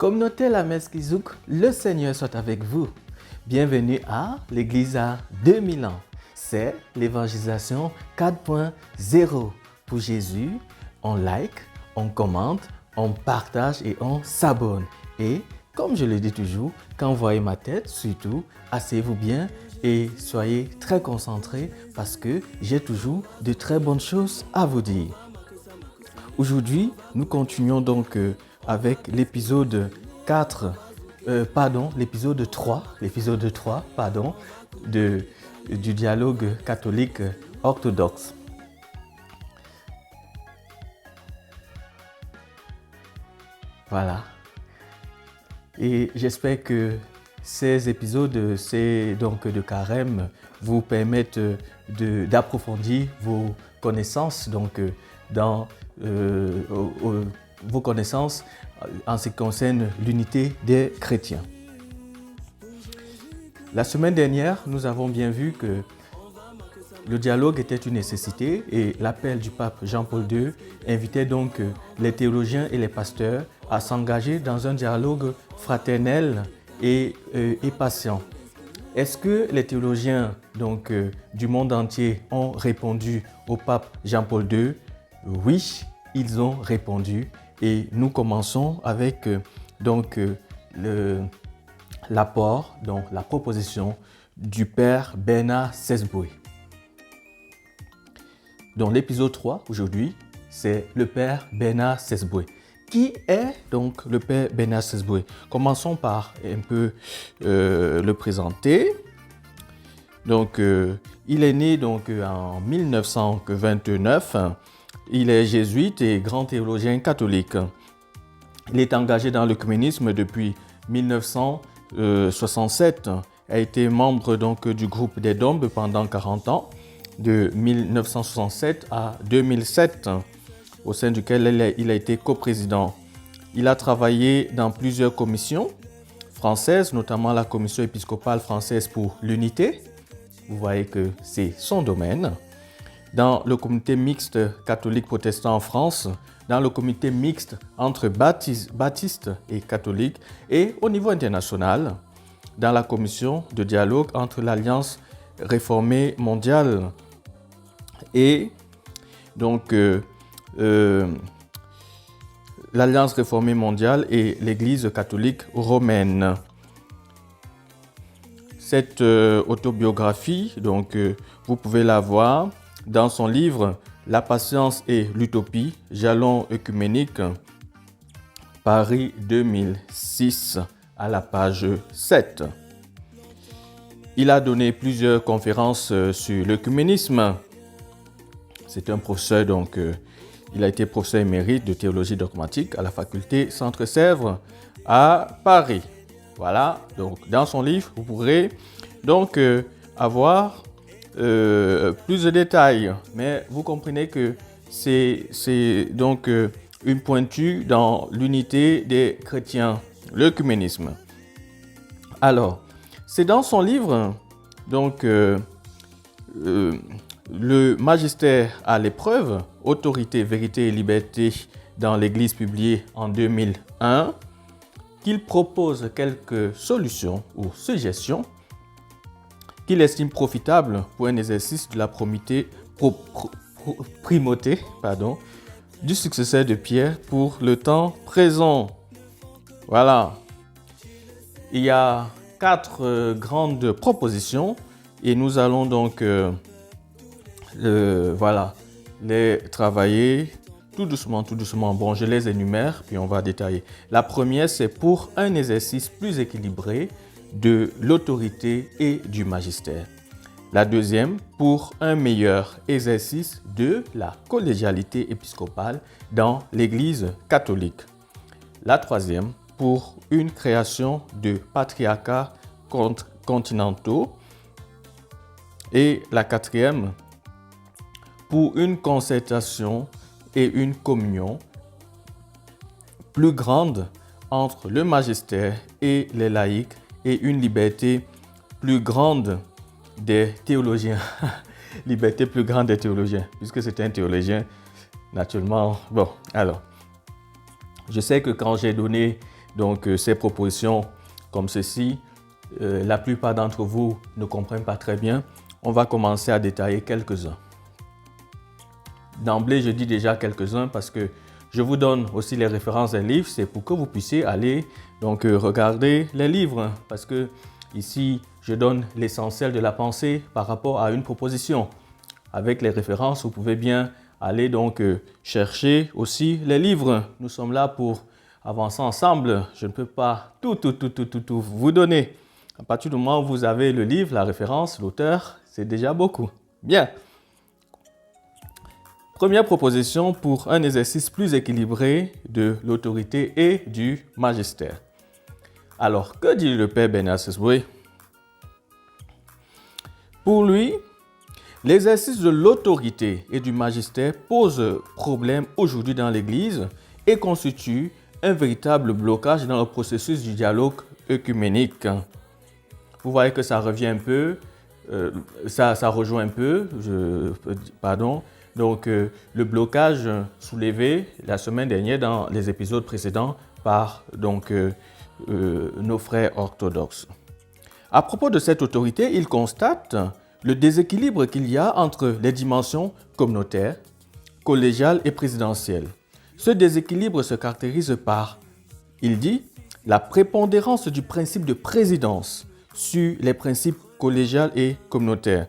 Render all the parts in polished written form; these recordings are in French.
Communauté La Messe Kizouk, le Seigneur soit avec vous. Bienvenue à l'Église à 2000 ans. C'est l'évangélisation 4.0. Pour Jésus, on like, on commente, on partage et on s'abonne. Et comme je le dis toujours, quand vous voyez ma tête, surtout, asseyez-vous bien et soyez très concentrés parce que j'ai toujours de très bonnes choses à vous dire. Aujourd'hui, nous continuons donc avec l'épisode 3 du dialogue catholique orthodoxe. Voilà. Et j'espère que ces épisodes de carême vous permettent d'approfondir vos connaissances vos connaissances en ce qui concerne l'unité des chrétiens. La semaine dernière, nous avons bien vu que le dialogue était une nécessité et l'appel du pape Jean-Paul II invitait donc les théologiens et les pasteurs à s'engager dans un dialogue fraternel et patient. Est-ce que les théologiens du monde entier ont répondu au pape Jean-Paul II? Oui, ils ont répondu et nous commençons avec l'apport, la proposition du père Bernard Sesboué. Dans l'épisode 3, aujourd'hui, c'est le père Bernard Sesboué. Qui est donc le père Bernard Sesboué? Commençons par un peu le présenter. Donc, il est né en 1929. Il est jésuite et grand théologien catholique. Il est engagé dans l'œcuménisme depuis 1967. Il a été membre du groupe des Dombes pendant 40 ans, de 1967 à 2007, au sein duquel il a été coprésident. Il a travaillé dans plusieurs commissions françaises, notamment la commission épiscopale française pour l'unité. Vous voyez que c'est son domaine. Dans le comité mixte catholique-protestant en France, dans le comité mixte entre baptistes et catholiques et au niveau international, dans la commission de dialogue entre l'Alliance réformée mondiale et l'Alliance réformée mondiale et l'Église catholique romaine. Cette autobiographie, vous pouvez la voir dans son livre « La patience et l'utopie, jalons œcuméniques », Paris 2006, à la page 7. Il a donné plusieurs conférences sur l'œcuménisme. C'est un professeur, il a été professeur émérite de théologie dogmatique à la faculté Centre-Sèvres à Paris. Voilà, dans son livre, vous pourrez avoir plus de détails, mais vous comprenez que c'est une pointure dans l'unité des chrétiens, l'œcuménisme. Alors, c'est dans son livre, le magistère à l'épreuve, autorité, vérité et liberté dans l'Église, publié en 2001, qu'il propose quelques solutions ou suggestions qu'il estime profitables pour un exercice de la primauté du successeur de Pierre pour le temps présent. Voilà. Il y a 4 grandes propositions et nous allons les travailler tout doucement. Bon, je les énumère puis on va détailler. La première, c'est pour un exercice plus équilibré de l'autorité et du magistère. La deuxième, pour un meilleur exercice de la collégialité épiscopale dans l'Église catholique. La troisième, pour une création de patriarcats continentaux. Et la quatrième, pour une concertation et une communion plus grande entre le magistère et les laïcs et une liberté plus grande des théologiens. Liberté plus grande des théologiens, puisque c'est un théologien, naturellement. Bon, alors, je sais que quand j'ai donné donc ces propositions comme ceci, la plupart d'entre vous ne comprennent pas très bien. On va commencer à détailler quelques-uns. D'emblée, je dis déjà quelques-uns parce que je vous donne aussi les références des livres. C'est pour que vous puissiez aller donc regarder les livres. Parce que ici, je donne l'essentiel de la pensée par rapport à une proposition. Avec les références, vous pouvez bien aller donc chercher aussi les livres. Nous sommes là pour avancer ensemble. Je ne peux pas tout vous donner. À partir du moment où vous avez le livre, la référence, l'auteur, c'est déjà beaucoup. Bien. Première proposition pour un exercice plus équilibré de l'autorité et du magistère. Alors, que dit le père Bernard Sesboué? Pour lui, l'exercice de l'autorité et du magistère pose problème aujourd'hui dans l'Église et constitue un véritable blocage dans le processus du dialogue œcuménique. Vous voyez que ça revient un peu, ça rejoint un peu, donc le blocage soulevé la semaine dernière dans les épisodes précédents par nos frères orthodoxes. À propos de cette autorité, il constate le déséquilibre qu'il y a entre les dimensions communautaires, collégiales et présidentielles. Ce déséquilibre se caractérise par, il dit, la prépondérance du principe de présidence sur les principes collégiaux et communautaires.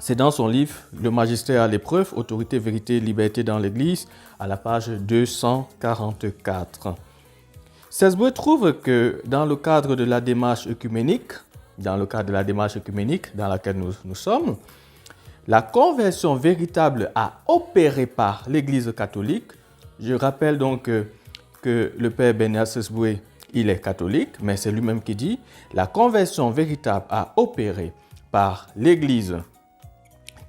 C'est dans son livre « Le magistère à l'épreuve, autorité, vérité, liberté dans l'Église » à la page 244. Sesboué trouve que dans le cadre de la démarche œcuménique, dans laquelle nous sommes, la conversion véritable à opérer par l'Église catholique, je rappelle donc que le père Bernard Sesboué, il est catholique, mais c'est lui-même qui dit la conversion véritable à opérer par l'Église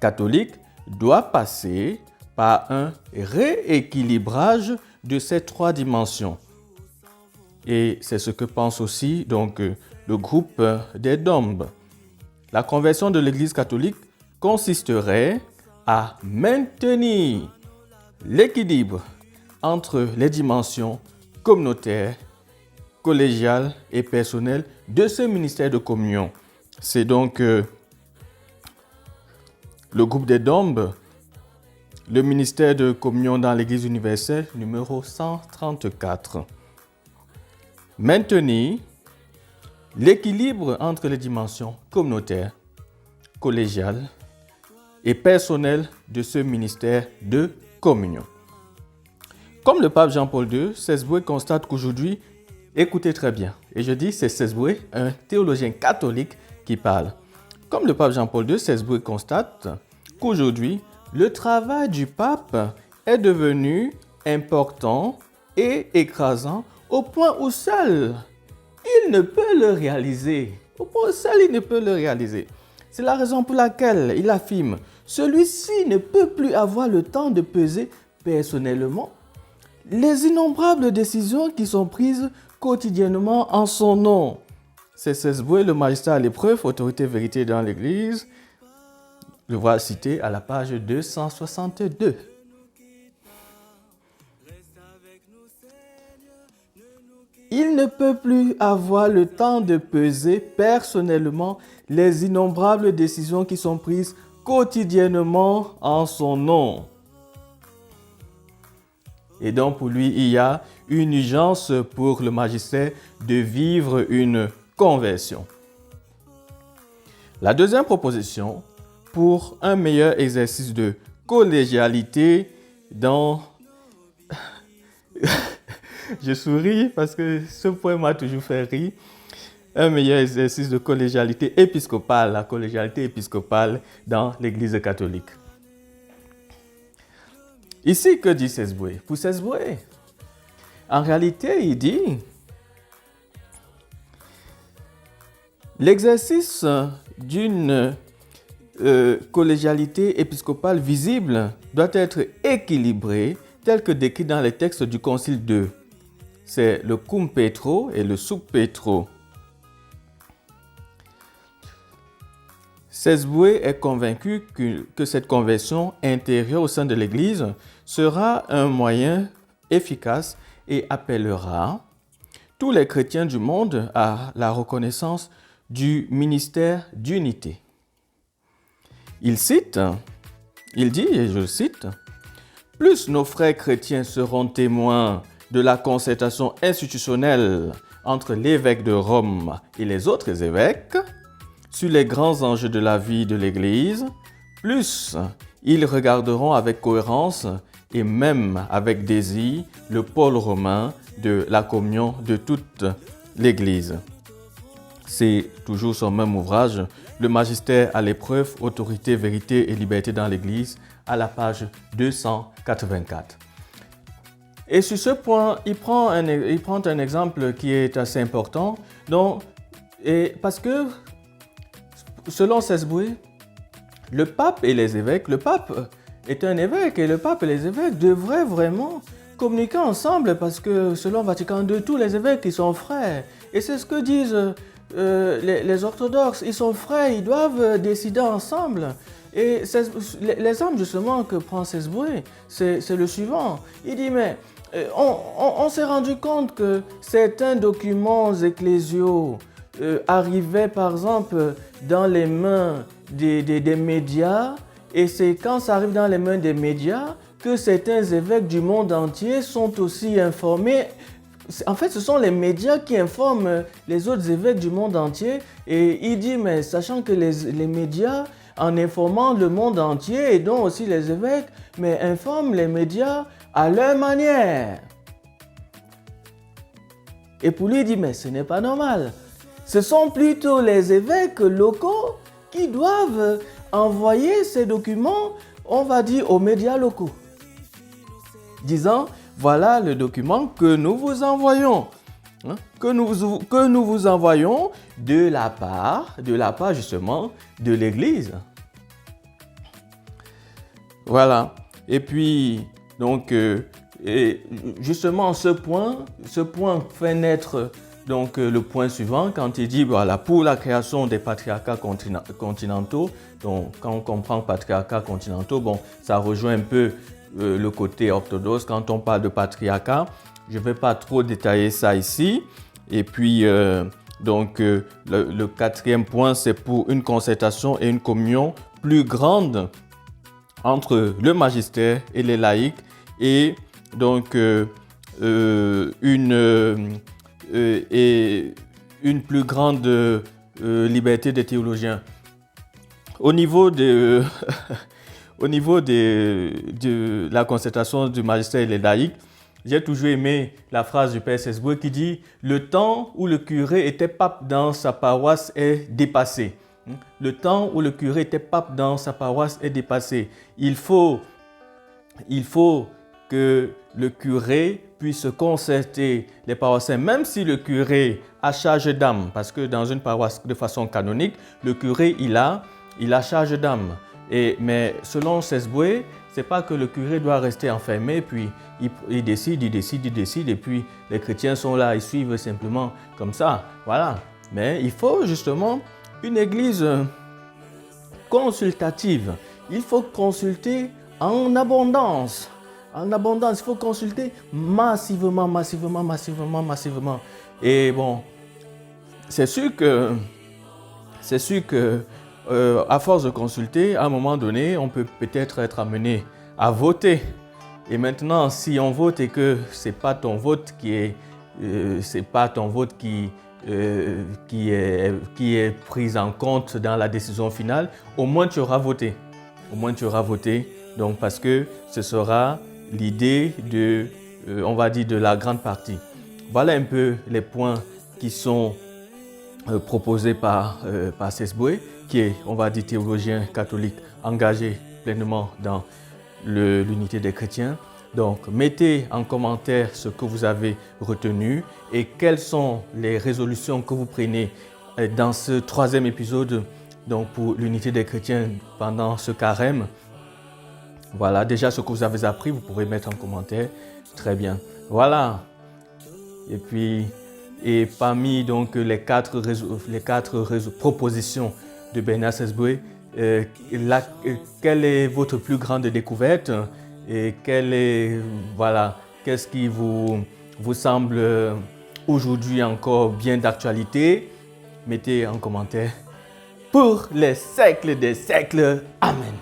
catholique doit passer par un rééquilibrage de ces trois dimensions. Et c'est ce que pense aussi donc le groupe des Dombes. La conversion de l'Église catholique consisterait à maintenir l'équilibre entre les dimensions communautaires, collégiales et personnelles de ce ministère de communion. C'est donc le groupe des Dombes, le ministère de communion dans l'Église universelle, numéro 134. Maintenir l'équilibre entre les dimensions communautaires, collégiales et personnelles de ce ministère de communion. Comme le pape Jean-Paul II, Sesboué constate qu'aujourd'hui, écoutez très bien, et je dis c'est Sesboué, un théologien catholique qui parle. Comme le pape Jean-Paul II, Sesboué constate qu'aujourd'hui, le travail du pape est devenu important et écrasant au point où seul il ne peut le réaliser. C'est la raison pour laquelle il affirme « Celui-ci ne peut plus avoir le temps de peser personnellement les innombrables décisions qui sont prises quotidiennement en son nom. » C'est Sesboué, le magistère à l'épreuve, autorité vérité dans l'Église. Le voilà cité à la page 262. Il ne peut plus avoir le temps de peser personnellement les innombrables décisions qui sont prises quotidiennement en son nom. Et donc pour lui, il y a une urgence pour le magistère de vivre une conversion. La deuxième proposition, pour un meilleur exercice de collégialité dans... Je souris parce que ce point m'a toujours fait rire. Un meilleur exercice de collégialité épiscopale, la collégialité épiscopale dans l'Église catholique. Ici, que dit Sesboué? Pour Sesboué, en réalité, il dit l'exercice d'une collégialité épiscopale visible doit être équilibré tel que décrit dans les textes du Concile II. C'est le cum petro et le sub petro. Sesboué est convaincu que cette conversion intérieure au sein de l'Église sera un moyen efficace et appellera tous les chrétiens du monde à la reconnaissance du ministère d'unité. Il dit, et je cite, « Plus nos frères chrétiens seront témoins de la concertation institutionnelle entre l'évêque de Rome et les autres évêques sur les grands enjeux de la vie de l'Église, plus ils regarderont avec cohérence et même avec désir le pôle romain de la communion de toute l'Église. » C'est toujours son même ouvrage, Le magistère à l'épreuve, autorité, vérité et liberté dans l'Église, à la page 284. Et sur ce point, il prend un exemple qui est assez important, parce que selon Sesboué, le pape et les évêques, le pape est un évêque et le pape et les évêques devraient vraiment communiquer ensemble parce que selon Vatican II, tous les évêques ils sont frères. Et c'est ce que disent les orthodoxes, ils sont frères, ils doivent décider ensemble. Et l'exemple justement que prend Sesboué, c'est le suivant. Il dit, mais on s'est rendu compte que certains documents ecclésiaux arrivaient par exemple dans les mains des médias, et c'est quand ça arrive dans les mains des médias que certains évêques du monde entier sont aussi informés. En fait, ce sont les médias qui informent les autres évêques du monde entier. Et il dit, mais sachant que les médias, en informant le monde entier, et donc aussi les évêques, mais informent les médias à leur manière. Et pour lui, il dit, mais ce n'est pas normal. Ce sont plutôt les évêques locaux qui doivent envoyer ces documents, on va dire, aux médias locaux, disant, voilà le document que nous vous envoyons, que nous vous envoyons de la part justement de l'Église. Voilà. Et puis, donc, justement, ce point fait naître donc le point suivant quand il dit, voilà, pour la création des patriarcats continentaux, donc quand on comprend patriarcats continentaux, bon, ça rejoint un peu le côté orthodoxe quand on parle de patriarcat. Je ne vais pas trop détailler ça ici. Et puis, le quatrième point, c'est pour une concertation et une communion plus grande entre le magistère et les laïcs et donc une plus grande liberté des théologiens. Au niveau de la concertation du magistère et les laïcs, j'ai toujours aimé la phrase du Père Sesboué qui dit « Le temps où le curé était pape dans sa paroisse est dépassé. » Le temps où le curé était pape dans sa paroisse est dépassé. Il faut que le curé puisse concerter les paroissiens, même si le curé a charge d'âme, parce que dans une paroisse de façon canonique, le curé il a charge d'âme. Mais selon Sesboué, c'est pas que le curé doit rester enfermé, puis il décide, et puis les chrétiens sont là, ils suivent simplement comme ça. Voilà. Mais il faut justement une église consultative. Il faut consulter en abondance. En abondance, il faut consulter massivement. Et bon, c'est sûr que à force de consulter, à un moment donné, on peut peut-être être amené à voter. Et maintenant, si on vote et que c'est pas ton vote qui est pris en compte dans la décision finale, au moins tu auras voté. Donc parce que ce sera l'idée on va dire, de la grande partie. Voilà un peu les points qui sont proposés par Sesboué, qui est, on va dire, théologien catholique engagé pleinement dans l'unité des chrétiens. Donc, mettez en commentaire ce que vous avez retenu et quelles sont les résolutions que vous prenez dans ce 3e épisode donc pour l'unité des chrétiens pendant ce carême. Voilà, déjà ce que vous avez appris, vous pourrez mettre en commentaire. Très bien. Voilà. Et puis, parmi donc les quatre propositions de Bernard Sesboué, quelle est votre plus grande découverte et qu'est-ce qui vous semble aujourd'hui encore bien d'actualité? Mettez en commentaire pour les siècles des siècles. Amen.